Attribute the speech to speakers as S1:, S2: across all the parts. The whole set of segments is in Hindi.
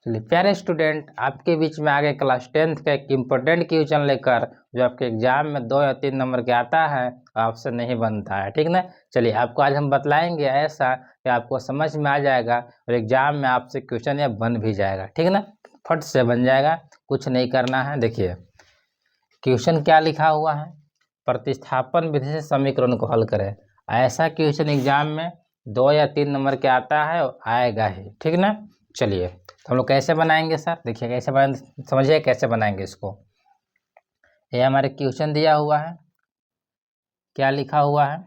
S1: चलिए प्यारे स्टूडेंट, आपके बीच में आगे क्लास 10th का एक इम्पोर्टेंट क्वेश्चन लेकर जो आपके एग्जाम में 2 या 3 नंबर के आता है, आपसे नहीं बनता है, ठीक ना। चलिए आपको आज हम बतलाएंगे ऐसा कि आपको समझ में आ जाएगा और एग्जाम में आपसे क्वेश्चन यह बन भी जाएगा, ठीक ना। फट से बन जाएगा, कुछ नहीं करना है। देखिए क्वेश्चन क्या लिखा हुआ है, प्रतिस्थापन विधि से समीकरण को हल करें। ऐसा क्वेश्चन एग्जाम में 2 या 3 नंबर के आता है और आएगा ही, ठीक ना। चलिए तो हम लोग कैसे बनाएंगे सर, देखिए कैसे बना, समझिए कैसे बनाएंगे इसको। ये हमारे क्वेश्चन दिया हुआ है, क्या लिखा हुआ है,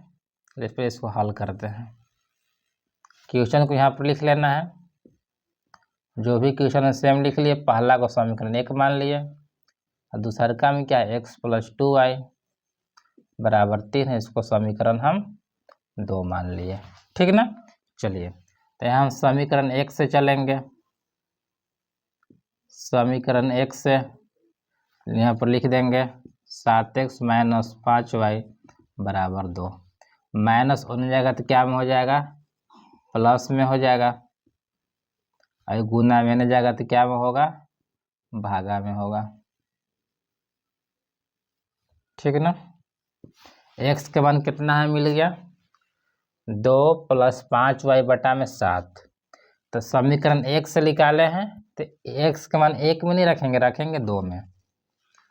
S1: इस पर इसको हल करते हैं। क्वेश्चन को यहाँ पर लिख लेना है, जो भी क्वेश्चन है सेम लिख लिए। पहला को समीकरण 1 मान लिए और दूसरा का में क्या है x + 2y बराबर 3 है, इसको समीकरण हम 2 मान लिए, ठीक ना। चलिए तो यहाँ हम समीकरण 1 से चलेंगे। समीकरण 1 से यहाँ पर लिख देंगे 7x - 5y बराबर 2। माइनस होने जाएगा तो क्या में हो जाएगा, प्लस में हो जाएगा। और गुना में नहीं जाएगा तो क्या में होगा, भागा में होगा, ठीक ना। x के मान कितना है, मिल गया 2 + 5y बटा में 7। तो समीकरण 1 से निकाले हैं तो x के मान 1 में नहीं रखेंगे, रखेंगे 2 में।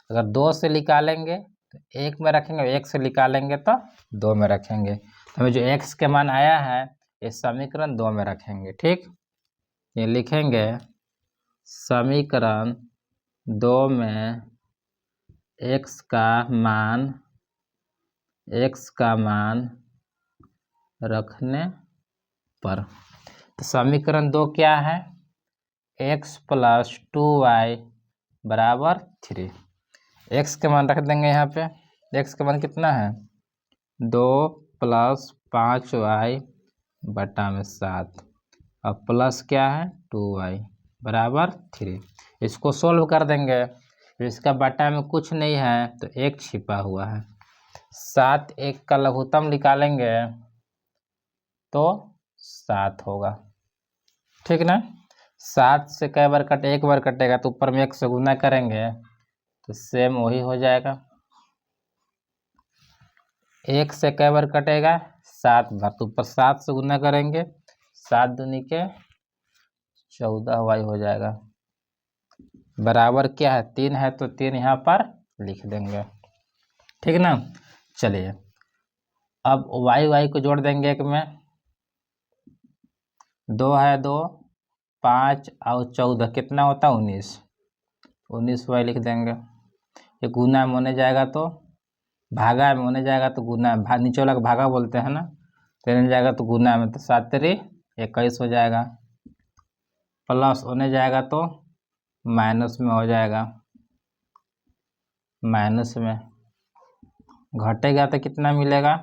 S1: अगर 2 से निकालेंगे तो 1 में रखेंगे, 1 से निकालेंगे तो 2 में रखेंगे। तो हमें जो x के मान आया है इस समीकरण 2 में रखेंगे, ठीक। ये लिखेंगे समीकरण 2 में x का मान रखने पर। तो समीकरण 2 क्या है, x + 2y बराबर 3। x के मान रख देंगे यहाँ पे, x के मान कितना है 2 + 5y बटा में 7 और प्लस क्या है 2y बराबर 3। इसको सोल्व कर देंगे, इसका बटा में कुछ नहीं है तो 1 छिपा हुआ है। 7 1 का लघुत्तम निकालेंगे तो 7 होगा, ठीक ना। 7 से कई बार कटे, 1 बार कटेगा तो ऊपर में 1 से गुना करेंगे तो सेम वही हो जाएगा। 1 से कई बार कटेगा, 7 बार, तो ऊपर 7 से गुना करेंगे, 7 दूनी के 14y हो जाएगा। बराबर क्या है 3 है तो 3 यहाँ पर लिख देंगे, ठीक ना। चलिए अब y को जोड़ देंगे, एक में 2 है 2, 5 और 14 कितना होता है 19y लिख देंगे। ये गुना में होने जाएगा तो भागा में होने जाएगा तो गुना, नीचे वाला को भागा बोलते हैं ना, तो होने जाएगा तो गुना में, तो 7 3 21 हो जाएगा। प्लस होने जाएगा तो माइनस में हो जाएगा, माइनस में घटेगा तो कितना मिलेगा,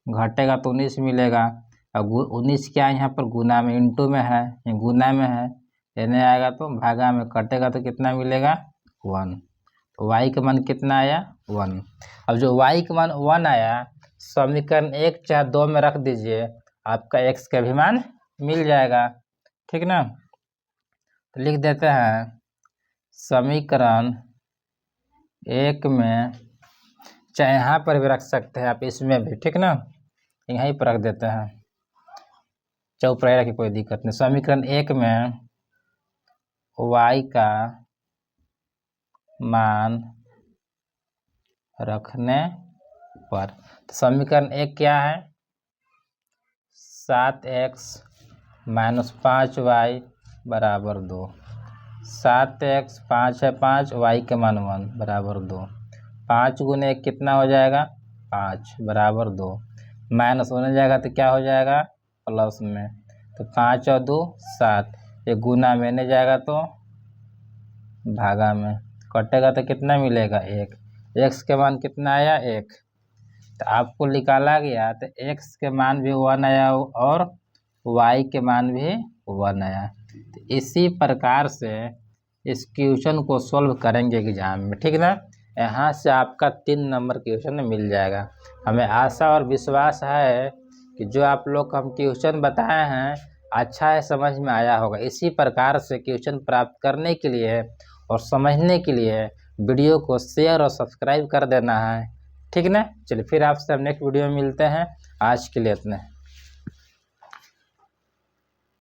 S1: घटेगा तो 19 मिलेगा। और 19 क्या है यहाँ पर गुना में, इंटू में है, ये गुना में है, ये नहीं आएगा तो भागा में, कटेगा तो कितना मिलेगा 1। तो y का मान कितना आया 1। अब जो y का मान 1 आया, समीकरण 1 चाहे 2 में रख दीजिए, आपका x का भी मान मिल जाएगा, ठीक ना। तो लिख देते हैं समीकरण 1 में, चाहे यहाँ पर भी रख सकते हैं आप, इसमें भी, ठीक ना, यहीं पर रख देते हैं, चौपरेरा की कोई दिक्कत नहीं। समीकरण 1 में y का मान रखने पर, तो समीकरण 1 क्या है 7x - 5y बराबर 2। 7x 5 है 5, y के मान 1 बराबर 2। 5 गुने 1 कितना हो जाएगा 5 बराबर 2। माइनस होने जाएगा तो क्या हो जाएगा प्लस में, तो 5 और 2 7, ये गुना में नहीं जाएगा तो भागा में, कटेगा तो कितना मिलेगा 1। x के मान कितना आया 1, तो आपको निकाला गया तो x के मान भी 1 आया और y के मान भी 1 आया। तो इसी प्रकार से इस क्वेश्चन को सोल्व करेंगे एग्जाम में, ठीक ना। यहाँ से आपका 3 नंबर क्वेश्चन मिल जाएगा। हमें आशा और विश्वास है कि जो आप लोग हम क्वेश्चन बताए हैं अच्छा है, समझ में आया होगा। इसी प्रकार से क्वेश्चन प्राप्त करने के लिए और समझने के लिए वीडियो को शेयर और सब्सक्राइब कर देना है, ठीक ना। चलिए फिर आपसे हम नेक्स्ट वीडियो में मिलते हैं। आज के लिए इतना है।